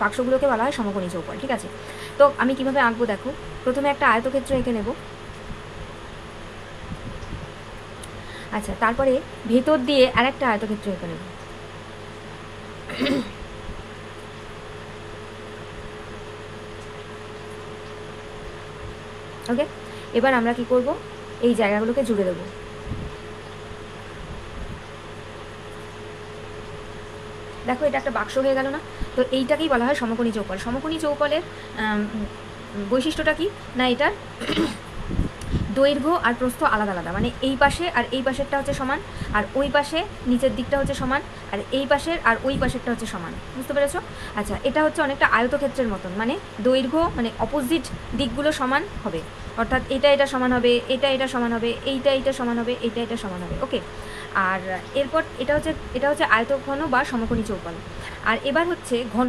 বাক্সগুলোকে বলা হয় সমকোণী চৌকোণ। ঠিক আছে, তো আমি কিভাবে আঁকবো দেখো। প্রথমে একটা আয়তক্ষেত্র এঁকে নেব। আচ্ছা, তারপরে ভেতর দিয়ে আরেকটা আয়তক্ষেত্র এঁকে নেব। ওকে, এবার আমরা কি করব, এই জায়গাগুলোকে জুড়ে দেবো। দেখো এটা একটা বাক্স হয়ে গেল না? তো এইটাকেই বলা হয় সমকোণী চৌকোণ। সমকোণী চৌকোণের বৈশিষ্ট্যটা কি না, এটার দৈর্ঘ্য আর প্রস্থ আলাদা আলাদা, মানে এই পাশে আর এই পাশেরটা হচ্ছে সমান, আর ওই পাশে নিচের দিকটা হচ্ছে সমান, আর এই পাশের আর ওই পাশেরটা হচ্ছে সমান। বুঝতে পেরেছো? আচ্ছা, এটা হচ্ছে অনেকটা আয়তক্ষেত্রের মতন, মানে দৈর্ঘ্য মানে অপোজিট দিকগুলো সমান হবে, অর্থাৎ এটা সমান হবে, এটা সমান হবে, এইটা সমান হবে, এটা সমান হবে। ওকে, আর এরপর এটা হচ্ছে আয়তঘন বা সমকোণী চৌকোণ। আর এবার হচ্ছে ঘন